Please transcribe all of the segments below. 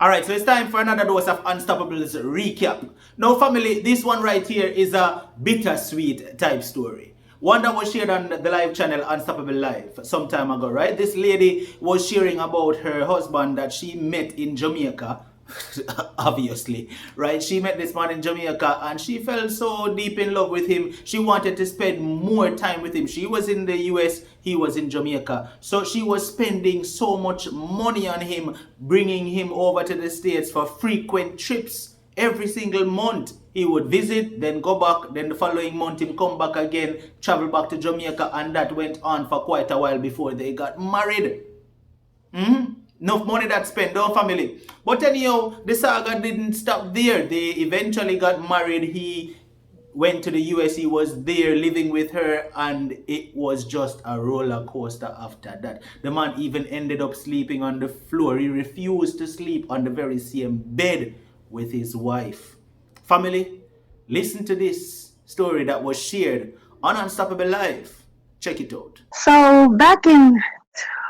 Alright, so it's time for another dose of Unstoppables recap. Now, family, this one right here is a bittersweet type story. One that was shared on the live channel Unstoppable Live some time ago, right? This lady was sharing about her husband that she met in Jamaica. Obviously, right? She met this man in Jamaica and she fell so deep in love with him. She wanted to spend more time with him. She was in the US, he was in Jamaica. So she was spending so much money on him, bringing him over to the States for frequent trips. Every single month he would visit, then go back, then the following month he'd come back again, travel back to Jamaica, and that went on for quite a while before they got married. Enough money that spent on family. But anyhow, the saga didn't stop there. They eventually got married. He went to the US. He was there living with her, and it was just a roller coaster after that. The man even ended up sleeping on the floor. He refused to sleep on the very same bed with his wife. Family, listen to this story that was shared on Unstoppable Live. Check it out. So back in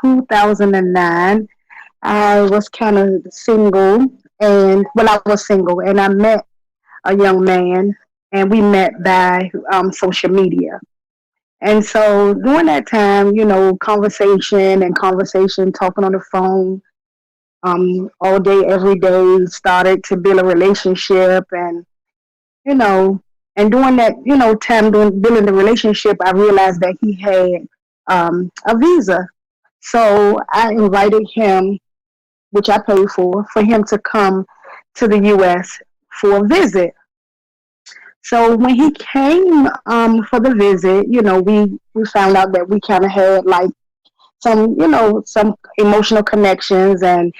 2009, I was kind of single, and well, I was single, and I met a young man, and we met by social media. And so during that time, conversation, talking on the phone, all day, every day, started to build a relationship, and you know, and during that, time doing building the relationship, I realized that he had a visa. So I invited him, which I paid for him to come to the U.S. for a visit. So when he came for the visit, we found out that we kind of had like some emotional connections, and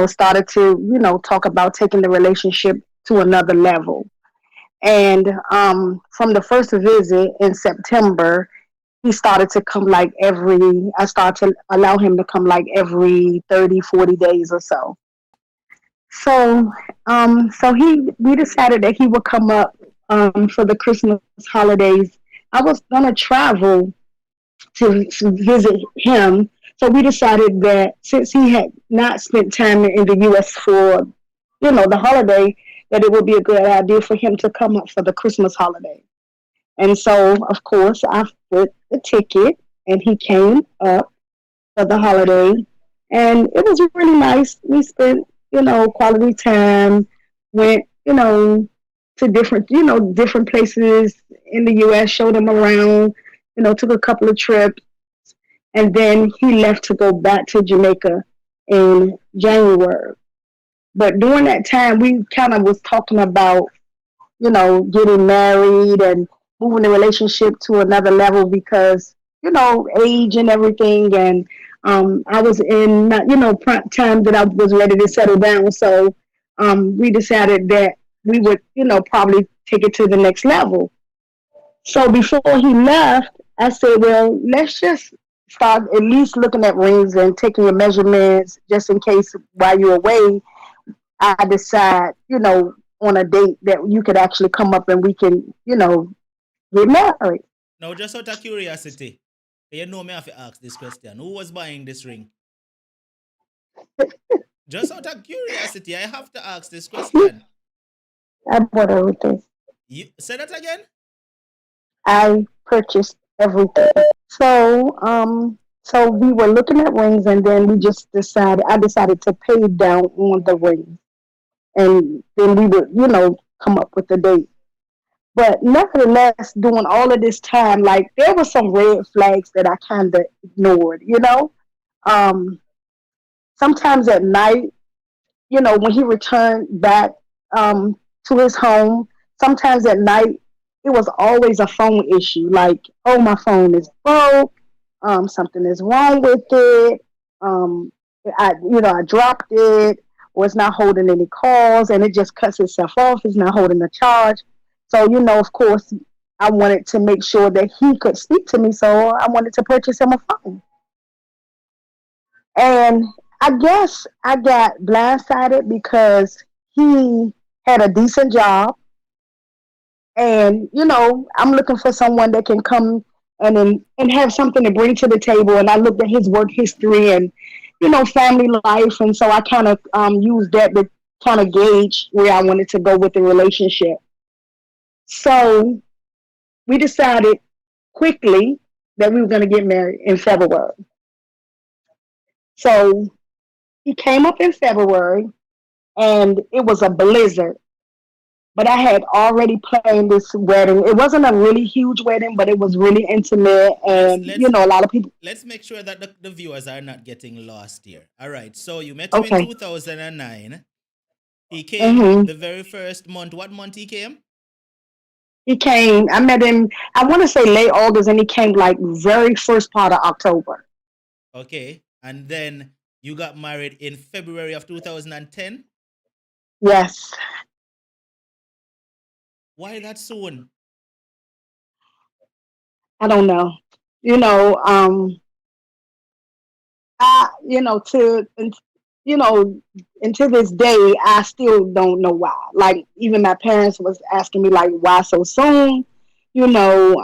started to talk about taking the relationship to another level. And from the first visit in September, he started to come I started to allow him to come like every 30, 40 days or so. So, we decided that he would come up for the Christmas holidays. I was gonna travel to visit him, so we decided that since he had not spent time in the U.S. for, the holiday, that it would be a good idea for him to come up for the Christmas holiday. And so, of course, I put the ticket, and he came up for the holiday, and it was really nice. We spent, quality time, went, to different places in the U.S., showed him around, took a couple of trips, and then he left to go back to Jamaica in January. But during that time, we kind of was talking about, getting married and moving the relationship to another level because, age and everything. And I was in, time that I was ready to settle down. So we decided that we would, probably take it to the next level. So before he left, I said, well, let's just start at least looking at rings and taking your measurements just in case while you're away, I decide, on a date that you could actually come up and we can, get married. Now, just out of curiosity, me have to ask this question. Who was buying this ring? Just out of curiosity, I have to ask this question. I bought everything. You say that again? I purchased everything. So we were looking at rings, and then I decided to pay down on the ring, and then we would, come up with a date. But nevertheless, during all of this time, like there were some red flags that I kind of ignored, Um, sometimes at night, when he returned back to his home, sometimes at night, it was always a phone issue. Like, oh, my phone is broke. Something is wrong with it. I dropped it, or it's not holding any calls, and it just cuts itself off. It's not holding a charge. So, of course, I wanted to make sure that he could speak to me. So I wanted to purchase him a phone. And I guess I got blindsided because he had a decent job. And, I'm looking for someone that can come and have something to bring to the table. And I looked at his work history and, family life. And so I kind of used that trying to gauge where I wanted to go with the relationship. So we decided quickly that we were going to get married in February. So he came up in February and it was a blizzard. But I had already planned this wedding. It wasn't a really huge wedding, but it was really intimate. let's And, let's a lot of people. let's make sure that the viewers are not getting lost here. All right. So you met him in Okay. 2009. He came hmm the very first month. What month he came? He came, I met him, I want to say late August, and he came like very first part of October. Okay. And then you got married in February of 2010. Yes. Why that soon? I don't know. You know, I, you know, until this day, I still don't know why. Like, even my parents was asking me, like, why so soon? You know,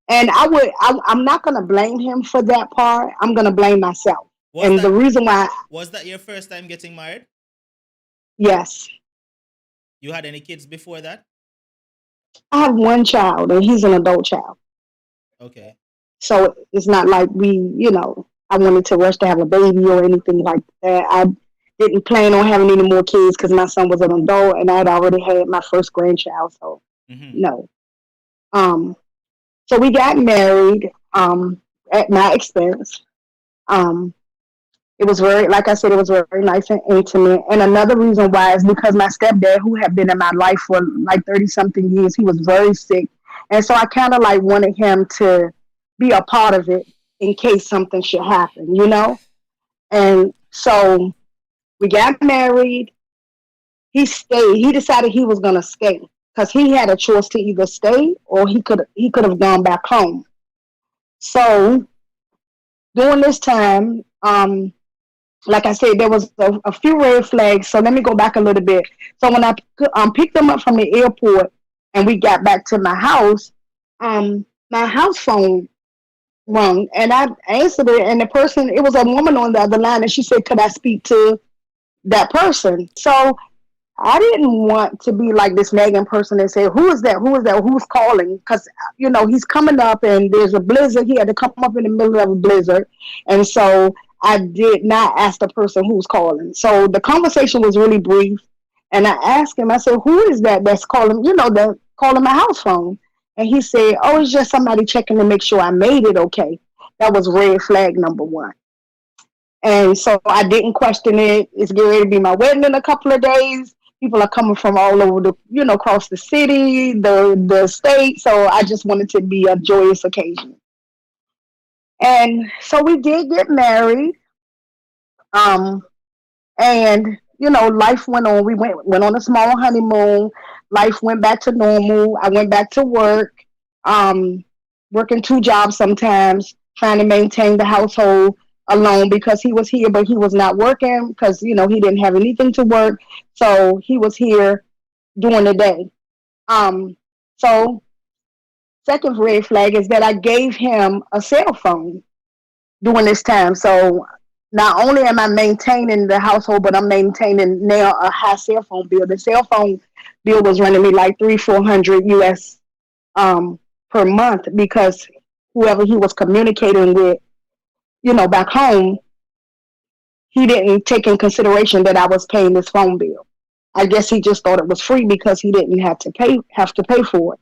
and I'm not gonna blame him for that part. I'm gonna blame myself. Was And the that reason why, was that your first time getting married? yes, You had any kids before that? I have one child, and he's an adult child. Okay. So it's not like I wanted to rush to have a baby or anything like that. I didn't plan on having any more kids because my son was an adult and I'd already had my first grandchild. So Mm-hmm. no. Um, so we got married at my expense. Um, it was very, like I said, it was very nice and intimate. And another reason why is because my stepdad, who had been in my life for like 30 something years, he was very sick. And so I kind of like wanted him to be a part of it in case something should happen, you know? And so we got married. He stayed. He decided he was going to stay because he had a choice to either stay or he could have gone back home. So during this time, like I said, there was a few red flags. So let me go back a little bit. So when I picked them up from the airport and we got back to my house, my house phone rung and I answered it. And the person, it was a woman on the other line, and she said, "Could I speak to that person?" So I didn't want to be like this nagging person and say, "Who is that? Who is that? Who's calling?" Because he's coming up and there's a blizzard. He had to come up in the middle of a blizzard, and so I did not ask the person who's calling. So the conversation was really brief, and I asked him. I said, "Who is that that's calling? That calling my house phone?" And he said, "Oh, it's just somebody checking to make sure I made it okay." That was red flag number one. And so I didn't question it. It's getting ready to be my wedding in a couple of days. People are coming from all over across the city, the state. So I just wanted to be a joyous occasion. And so we did get married. Um, and life went on. We went on a small honeymoon. Life went back to normal. I went back to work, um, working two jobs sometimes, trying to maintain the household alone because he was here, but he was not working because he didn't have anything to work, so he was here during the day. Um, so second red flag is that I gave him a cell phone during this time. So not only am I maintaining the household, but I'm maintaining now a high cell phone bill. The cell phone bill was running me like 300-400 US per month because whoever he was communicating with, back home, he didn't take in consideration that I was paying this phone bill. I guess he just thought it was free because he didn't have to pay for it.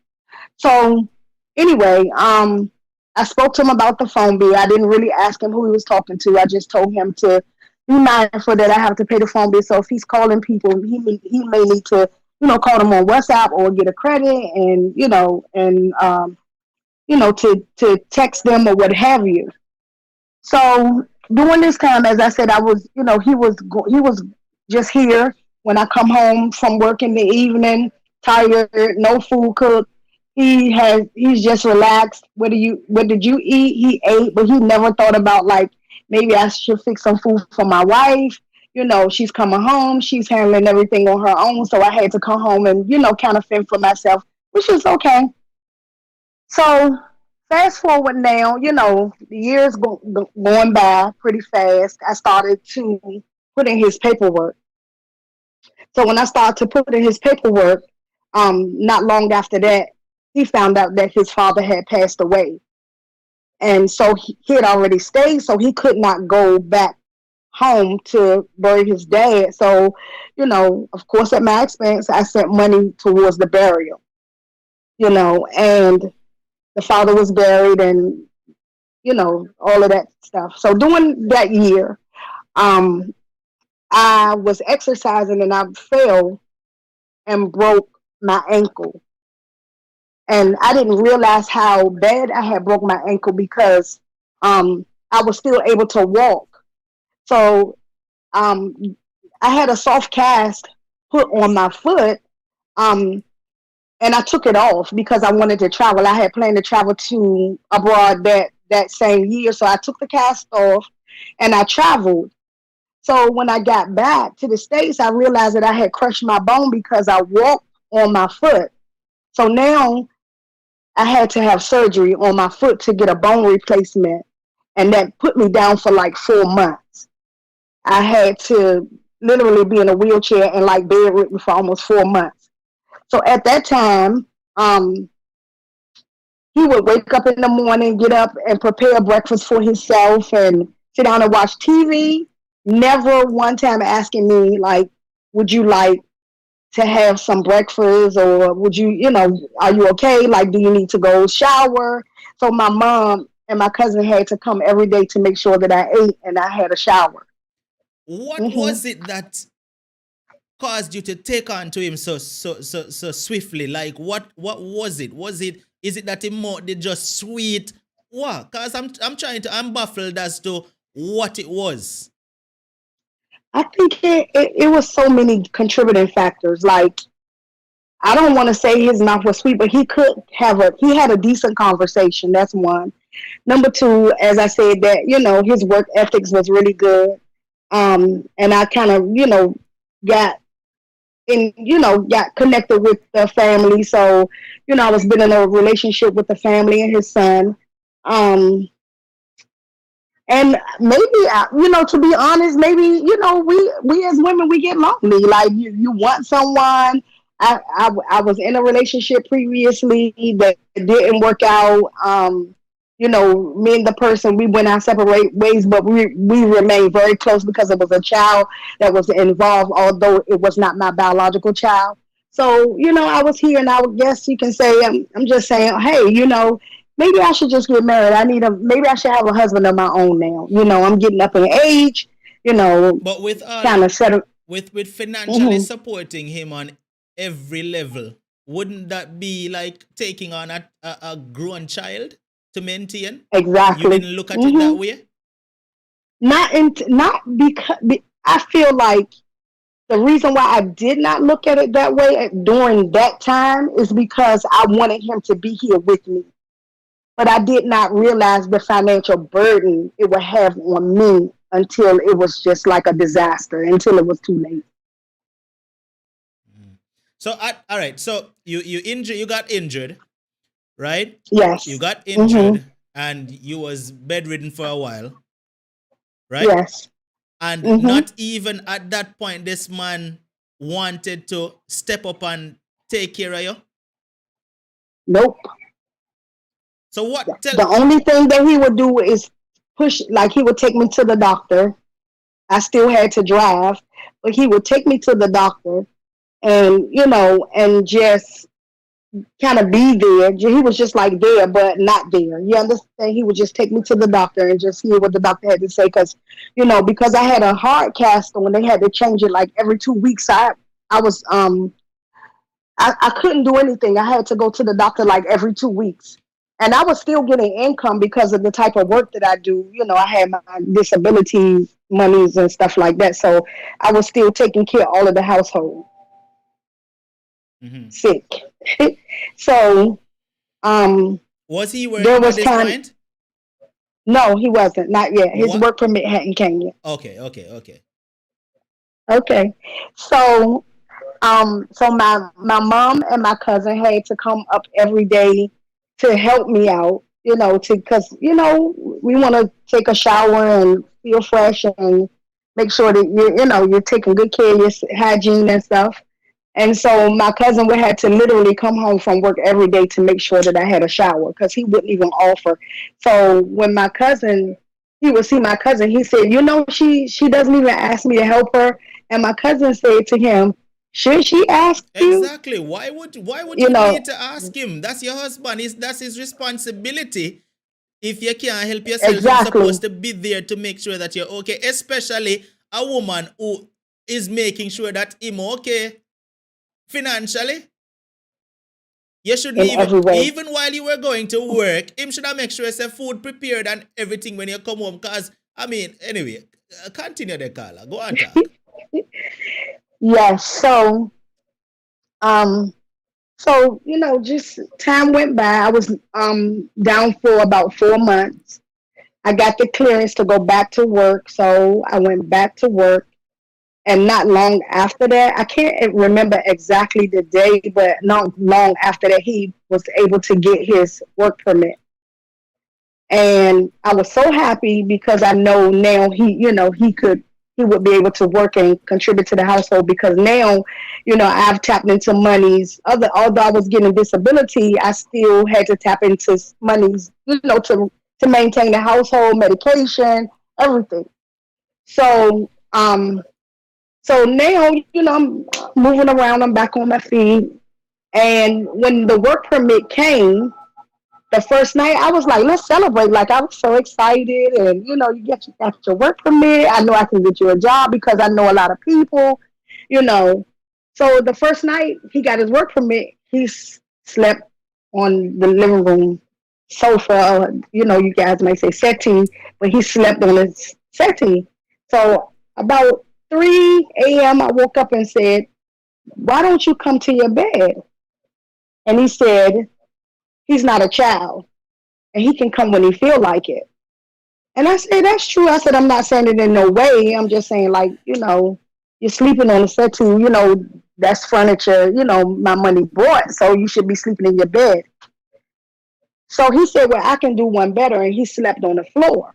So anyway, I spoke to him about the phone bill. I didn't really ask him who he was talking to. I just told him to be mindful that I have to pay the phone bill. So if he's calling people, he may need to, call them on WhatsApp or get a credit and, to text them or what have you. So during this time, as I said, I was, he was just here when I come home from work in the evening, tired, no food cooked. He's just relaxed. What did you eat? He ate, but he never thought about like maybe I should fix some food for my wife. She's coming home, she's handling everything on her own, so I had to come home and kind of fend for myself, which is okay. So fast forward now, the years going by pretty fast. I started to put in his paperwork. So when I started to put in his paperwork, not long after that, he found out that his father had passed away. And so he had already stayed, so he could not go back home to bury his dad. So, of course, at my expense, I sent money towards the burial, and the father was buried and, all of that stuff. So during that year, um, I was exercising and I fell and broke my ankle. And I didn't realize how bad I had broke my ankle because I was still able to walk. So um, I had a soft cast put on my foot, um, and I took it off because I wanted to travel. I had planned to travel to abroad that same year, so I took the cast off and I traveled. So when I got back to the States, I realized that I had crushed my bone because I walked on my foot. So now I had to have surgery on my foot to get a bone replacement, and that put me down for like 4 months. I had to literally be in a wheelchair and like bedridden for almost 4 months. So at that time, um, he would wake up in the morning, get up and prepare breakfast for himself and sit down and watch TV. Never one time asking me like, would you like to have some breakfast, or would you, are you okay? Like, do you need to go shower? So my mom and my cousin had to come every day to make sure that I ate and I had a shower. What Hmm. was it that caused you to take on to him so swiftly? Like what was it? Was it is it that him did just sweet? What? Cause I'm baffled as to what it was. I think it was so many contributing factors. Like, I don't want to say his mouth was sweet, but he had a decent conversation. That's one. Number two, as I said, that his work ethics was really good. And I kind of got got connected with the family. So I was been in a relationship with the family and his son. Um, and maybe to be honest, maybe we as women, we get lonely. Like, you want someone. I was in a relationship previously that didn't work out. Me and the person, we went our separate ways, but we remained very close because it was a child that was involved, although it was not my biological child. So I was here, and I would guess you can say I'm just saying, hey, maybe I should just get married. Maybe I should have a husband of my own now. I'm getting up in age, But with all kind of settle. with financially Hmm. supporting him on every level, wouldn't that be like taking on a grown child to maintain? You Exactly. didn't look at it Hmm. that way? Not because I feel like the reason why I did not look at it that way during that time is because I wanted him to be here with me. But I did not realize the financial burden it would have on me until it was just like a disaster, until it was too late. So all right, so you got injured, right? You Yes. got Hmm. injured and you was bedridden for a while, right? Yes. And Hmm. not even at that point this man wanted to step up and take care of you. Nope. So what tell The only thing that he would do is push, like he would take me to the doctor. I still had to drive, but he would take me to the doctor and, and just kind of be there. He was just like there, but not there. You understand? He would just take me to the doctor and just hear what the doctor had to say. Because I had a hard cast on, they had to change it like every 2 weeks. I was, I couldn't do anything. I had to go to the doctor like every 2 weeks. And I was still getting income because of the type of work that I do. I had my disability monies and stuff like that. So I was still taking care of all of the household Mhm. sick. So um, Was he there working at was this time. point? No, he wasn't. Not yet. His What? work permit hadn't came yet. Okay. Okay. So my mom and my cousin had to come up every day to help me out, because we want to take a shower and feel fresh and make sure that you're taking good care of your hygiene and stuff. And so my cousin would have to literally come home from work every day to make sure that I had a shower because he wouldn't even offer. So when he would see my cousin, he said, she doesn't even ask me to help her. And my cousin said to him, should she ask you? Exactly. Why would You you need know, to ask him? That's your husband. That's his responsibility. If you can't help yourself, you're exactly, supposed to be there to make sure that you're okay. Especially a woman who is making sure that him okay financially. You shouldn't in every way. even while you were going to work, him should have make sure it's food prepared and everything when you come home. Cause I mean, anyway, continue the caller. Go on talk. Yes. Um, just time went by. I was down for about 4 months. I got the clearance to go back to work, so I went back to work. And not long after that, I can't remember exactly the day, but not long after that, he was able to get his work permit. And I was so happy because I know now he would be able to work and contribute to the household because now, I've tapped into monies. Although I was getting disability, I still had to tap into monies, to maintain the household, medication, everything. So, so now, I'm moving around. I'm back on my feet. And when the work permit came, the first night I was like, let's celebrate. Like I was so excited, and got your work permit. I know I can get you a job because I know a lot of people, you know. So the first night he got his work permit, he slept on the living room sofa. You guys may say settee, but he slept on his settee. So about 3 a.m. I woke up and said, "Why don't you come to your bed?" And he said, "He's not a child, and he can come when he feel like it." And I said, "That's true." I said, "I'm not saying it in no way. I'm just saying, like, you're sleeping on a settee. That's furniture. My money bought, so you should be sleeping in your bed." So he said, "Well, I can do one better," and he slept on the floor.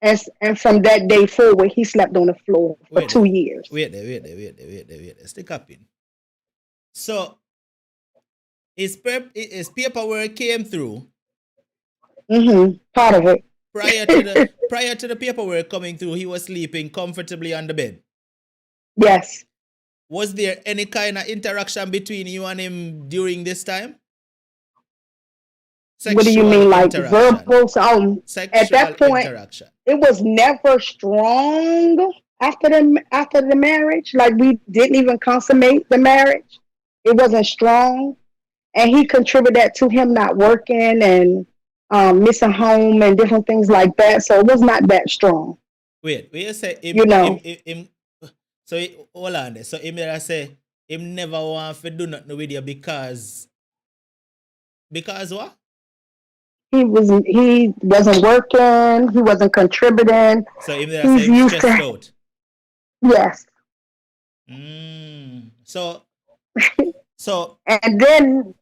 And from that day forward, he slept on the floor for Wait 2 years. Wait there. Stick up in. So his paperwork came through Part of it. prior to the paperwork coming through. He was sleeping comfortably on the bed. Yes. Was there any kind of interaction between you and him during this time? What do you Sexual mean, like interaction. verbal? So at Sexual that point, interaction. it was never strong after the marriage. Like we didn't even consummate the marriage. It wasn't strong, and he contributed that to him not working and missing home and different things like that. So it was not that strong. Wait, you say You know, him so hold on there. So him there say him never want to do nothing with you because what? he wasn't working. He wasn't contributing. So him there say He's him used stressed to out. yes. So And then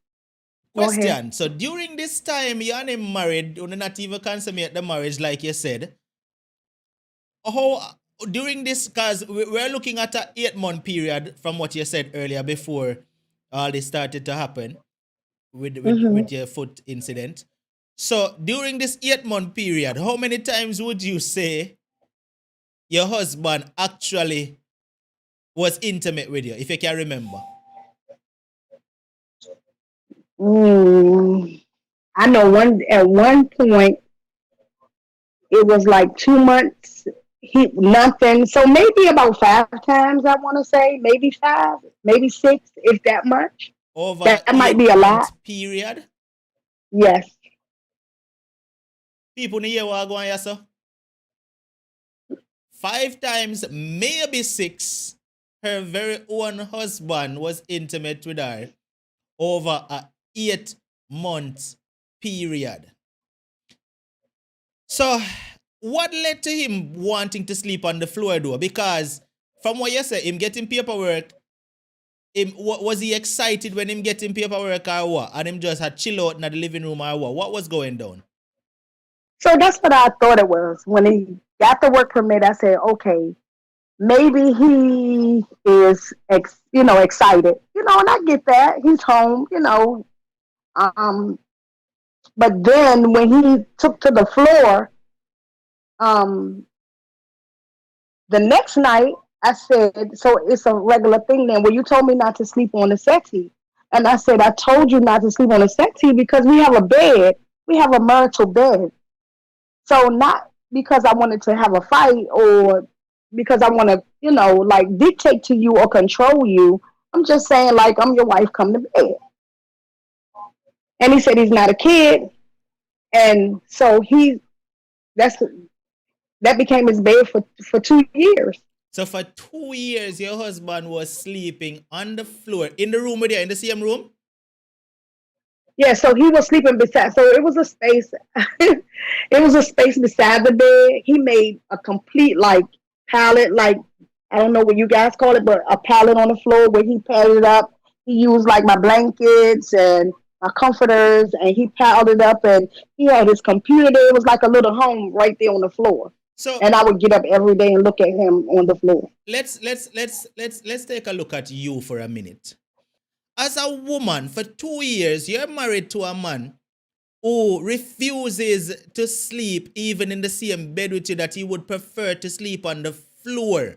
go ahead. question. So during this time you and him married, you not even consummate the marriage like you said. How during this, because we're looking at a 8-month period from what you said earlier before all this started to happen with your foot incident. So during this 8-month period, how many times would you say your husband actually was intimate with you, if you can remember? I know at one point it was like 2 months. Nothing. So maybe about 5 times. I want to say maybe 5, maybe 6, if that much. Over That might be a lot. 8-month period? Yes. People in here are going, yes, sir. 5 times, maybe 6, her very own husband was intimate with her over a 8-month period. So, what led to him wanting to sleep on the floor, though? Because from what you said, him getting paperwork, was he excited when him getting paperwork or what? And him just had chill out in the living room or what? What was going down? So that's what I thought it was when he got the work permit. I said, okay, maybe he is, excited, and I get that. He's home, Um, but then when he took to the floor, um, the next night, I said, so it's a regular thing then. Well, you told me not to sleep on the settee. And I said, I told you not to sleep on the settee because we have a bed. We have a marital bed. So not because I wanted to have a fight or because I want to, like dictate to you or control you. I'm just saying, like, I'm your wife, come to bed. And he said he's not a kid. And so that's that became his bed for 2 years. So for 2 years, your husband was sleeping on the floor in the room with you, in the same room? Yeah, so he was sleeping beside. So it was a space. It was a space beside the bed. He made a complete like pallet, like I don't know what you guys call it, but a pallet on the floor where he padded it up. He used like my blankets and my comforters, and he piled it up. And he had his computer there. It was like a little home right there on the floor. So And I would get up every day and look at him on the floor. let's take a look at you for a minute. As a woman, for 2 years, you're married to a man who refuses to sleep even in the same bed with you, that he would prefer to sleep on the floor.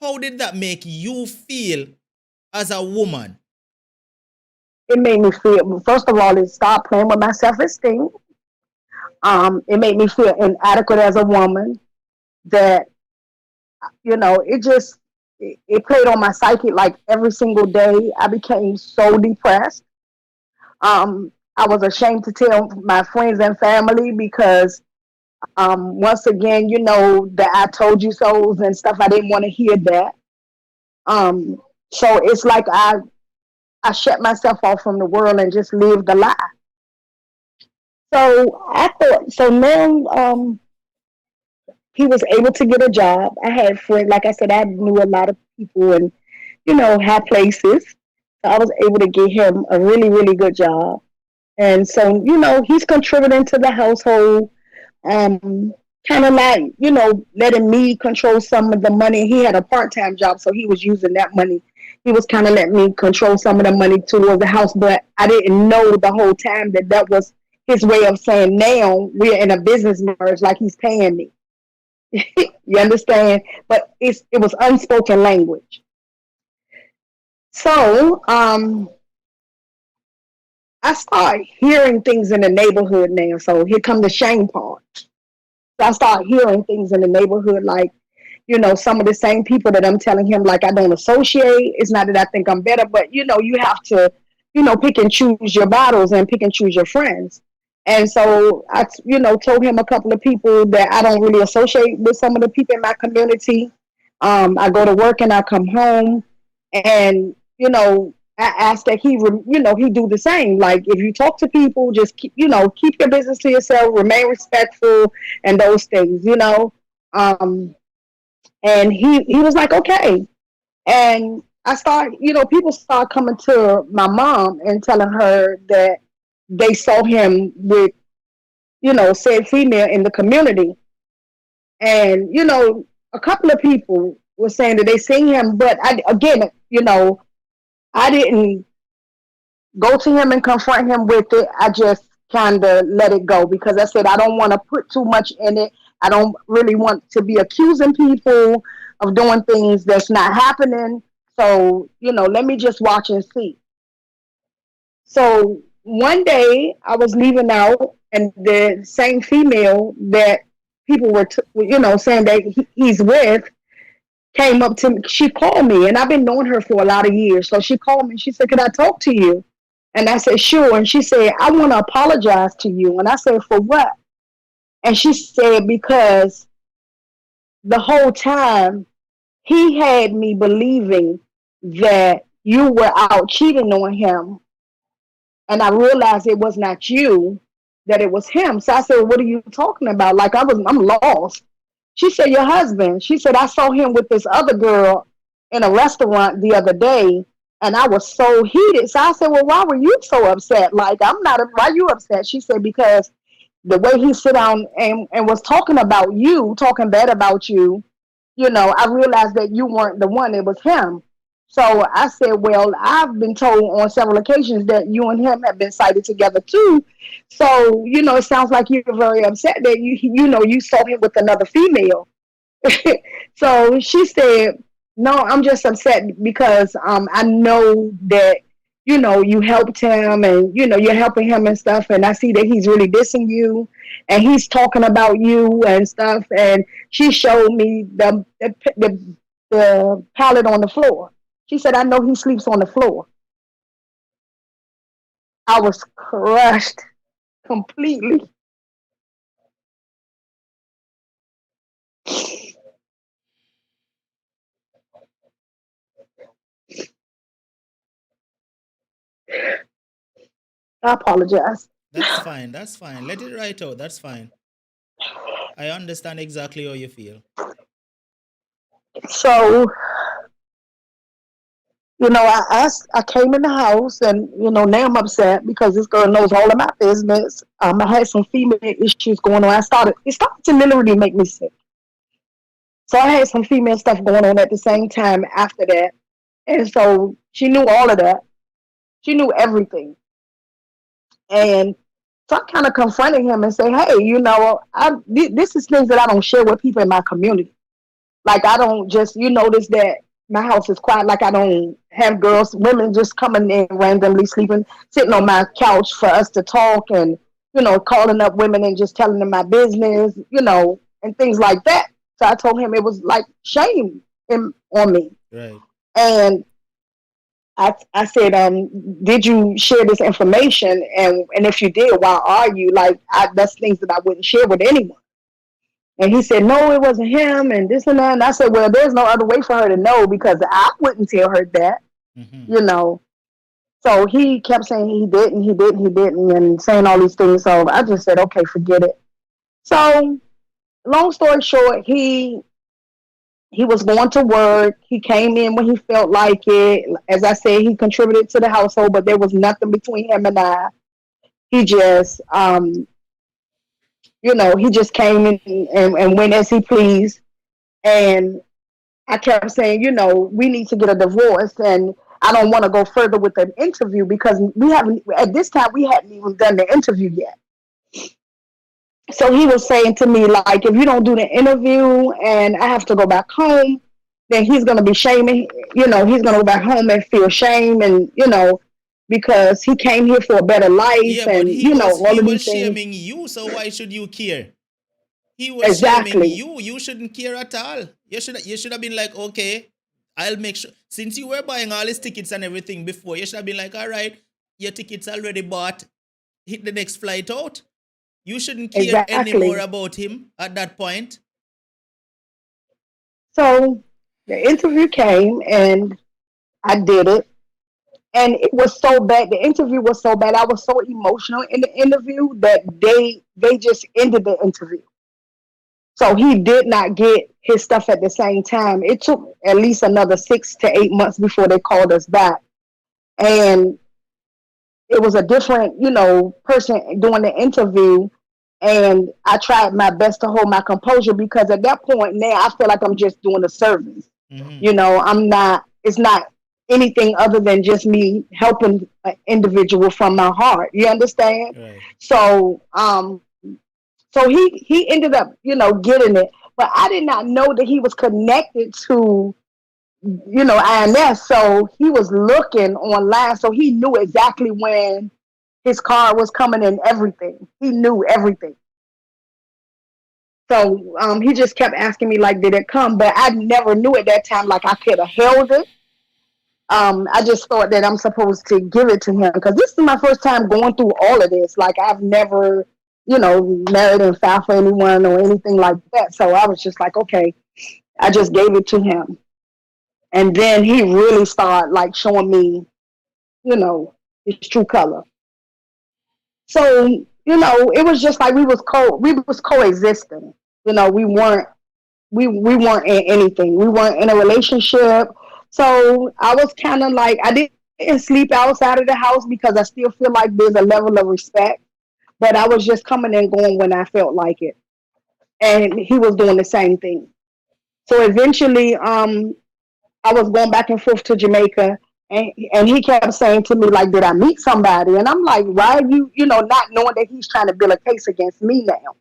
How did that make you feel as a woman? It made me feel, first of all, it stopped playing with my self-esteem. It made me feel inadequate as a woman. That it played on my psyche like every single day. I became so depressed. I was ashamed to tell my friends and family because once again, that I told you so's and stuff. I didn't want to hear that. So it's like I shut myself off from the world and just lived a lie. So I thought, so now he was able to get a job. I had friends, like I said, I knew a lot of people and, high places. So I was able to get him a really, really good job. And so, he's contributing to the household, kind of like, letting me control some of the money. He had a part-time job, so he was using that money. He was kind of letting me control some of the money towards the house, but I didn't know the whole time that was his way of saying, now we're in a business marriage, like he's paying me. You understand? But it was unspoken language. So I start hearing things in the neighborhood now. So here come the shame part. So I start hearing things in the neighborhood, like, some of the same people that I'm telling him, like, I don't associate. It's not that I think I'm better, but, you have to, pick and choose your battles and pick and choose your friends. And so I, told him a couple of people that I don't really associate with some of the people in my community. I go to work and I come home, and, I ask that he do the same. Like, if you talk to people, just keep your business to yourself, remain respectful, and those things, and he was like, okay. And I start, people start coming to my mom and telling her that they saw him with, said female in the community. And, a couple of people were saying that they seen him, but I didn't go to him and confront him with it. I just kind of let it go because I said, I don't want to put too much in it. I don't really want to be accusing people of doing things that's not happening. So, let me just watch and see. So one day I was leaving out, and the same female that people were, saying that he's with came up to me. She called me, and I've been knowing her for a lot of years. So she called me. She said, "Can I talk to you?" And I said, "Sure." And she said, "I want to apologize to you." And I said, "For what?" And she said, "Because the whole time he had me believing that you were out cheating on him. And I realized it was not you, that it was him." So I said, "What are you talking about?" Like I'm lost. She said, "Your husband." She said, "I saw him with this other girl in a restaurant the other day, and I was so heated." So I said, "Well, why were you so upset? Like, I'm not, why are you upset?" She said, "Because the way he sit down and was talking about you, talking bad about you, I realized that you weren't the one, it was him. So I said, well, I've been told on several occasions that you and him have been sighted together too. So, it sounds like you're very upset that you saw him with another female. So she said, no, I'm just upset because I know that, you helped him and, you're helping him and stuff. And I see that he's really dissing you and he's talking about you and stuff. And she showed me the pallet on the floor. She said, I know he sleeps on the floor. I was crushed completely. I apologize. That's fine. That's fine. Let it right out. That's fine. I understand exactly how you feel. So, I came in the house and, now I'm upset because this girl knows all of my business. I had some female issues going on. It started to literally make me sick. So I had some female stuff going on at the same time after that. And so she knew all of that. She knew everything. And so I kind of confronted him and said, hey, this is things that I don't share with people in my community. Like, I don't just, you notice that my house is quiet. Like, I don't have women just coming in randomly sleeping, sitting on my couch for us to talk and, calling up women and just telling them my business, and things like that. So I told him it was like shame on me. Right. And I said, did you share this information? And if you did, why are you? Like, that's things that I wouldn't share with anyone. And he said, no, it wasn't him and this and that. And I said, well, there's no other way for her to know because I wouldn't tell her that, So he kept saying he didn't, and saying all these things. So I just said, okay, forget it. So long story short, he was going to work. He came in when he felt like it. As I said, he contributed to the household, but there was nothing between him and I. He just, he just came in and went as he pleased. And I kept saying, we need to get a divorce. And I don't want to go further with an interview because at this time, we hadn't even done the interview yet. So he was saying to me, like, if you don't do the interview and I have to go back home, then he's going to be shaming, he's going to go back home and feel shame and, because he came here for a better life. Yeah, and, but he was things. shaming you, so why should you care? He was Exactly. shaming you. You shouldn't care at all. You should have been like, okay, I'll make sure. Since you were buying all his tickets and everything before, you should have been like, all right, your tickets already bought. Hit the next flight out. You shouldn't care anymore about him at that point. So the interview came and I did it. And it was so bad. The interview was so bad. I was so emotional in the interview that they just ended the interview. So he did not get his stuff at the same time. It took at least another 6 to 8 months before they called us back. And it was a different, person doing the interview. And I tried my best to hold my composure because at that point now I feel like I'm just doing a service. It's not anything other than just me helping an individual from my heart. You understand? Right. So, so he ended up, getting it, but I did not know that he was connected to, INS. So he was looking online, so he knew exactly when his car was coming and everything. He knew everything. So he just kept asking me, like, did it come? But I never knew at that time, like, I could have held it. I just thought that I'm supposed to give it to him because this is my first time going through all of this. Like, I've never, married and filed for anyone or anything like that. So I was just like, okay, I just gave it to him. And then he really started, like, showing me, his true color. So, it was just like we was coexisting. We weren't in anything. We weren't in a relationship. So I was kind of like, I didn't sleep outside of the house because I still feel like there's a level of respect but I was just coming and going when I felt like it. And he was doing the same thing. So eventually, I was going back and forth to Jamaica, and he kept saying to me, like, did I meet somebody? And I'm like, why are you, not knowing that he's trying to build a case against me now?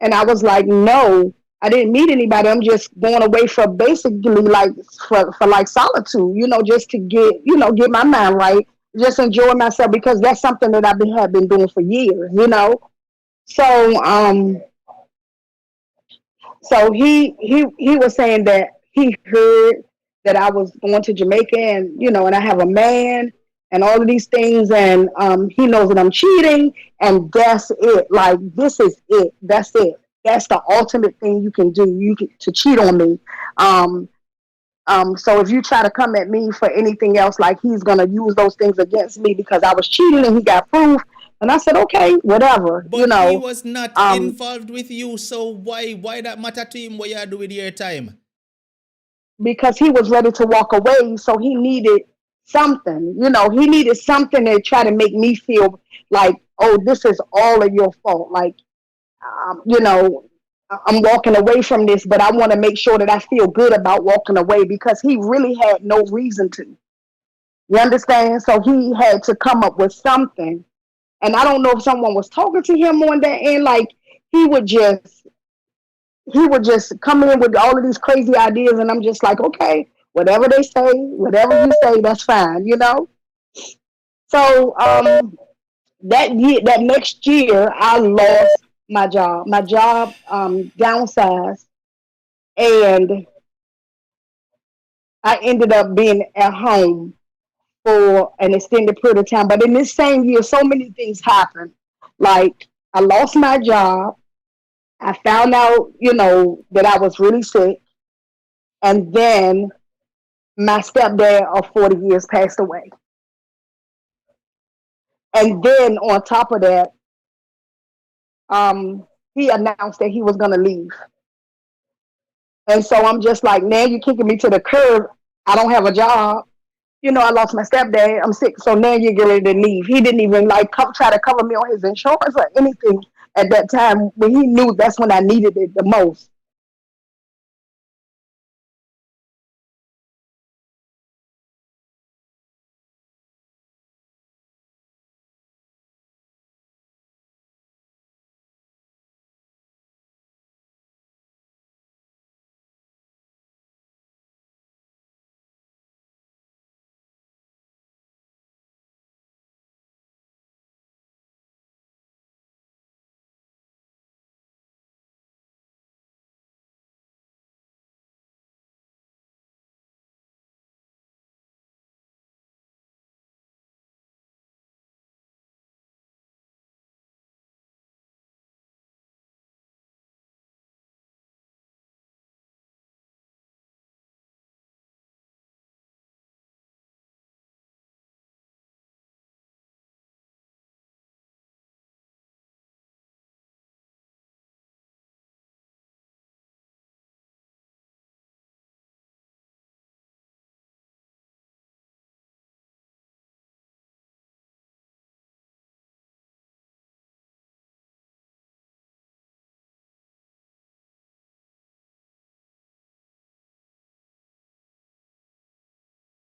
And I was like, no, I didn't meet anybody. I'm just going away for basically like for like solitude, just to get my mind right, just enjoy myself because that's something that have been doing for years. So so he was saying that he heard that I was going to Jamaica, and I have a man and all of these things, and he knows that I'm cheating, and that's it. Like, this is it. That's it. That's the ultimate thing you can do. To cheat on me. So if you try to come at me for anything else, like, he's gonna use those things against me because I was cheating and he got proof. And I said, okay, whatever. But he was not involved with you, so why that matter to him? What you do with your time? Because he was ready to walk away, so he needed something. He needed something to try to make me feel like, oh, this is all of your fault. Like, I'm walking away from this, but I want to make sure that I feel good about walking away because he really had no reason to. You understand? So he had to come up with something. And I don't know if someone was talking to him on that end. Like, he would just come in with all of these crazy ideas, and I'm just like, okay, whatever they say, whatever you say, that's fine. So that next year, I lost my job. My job downsized, and I ended up being at home for an extended period of time. But in this same year, so many things happened. Like, I lost my job. I found out, that I was really sick. And then my stepdad of 40 years passed away. And then on top of that, he announced that he was going to leave. And so I'm just like, now you're kicking me to the curb. I don't have a job. I lost my stepdad. I'm sick. So now you're getting ready to leave. He didn't even try to cover me on his insurance or anything at that time when he knew that's when I needed it the most.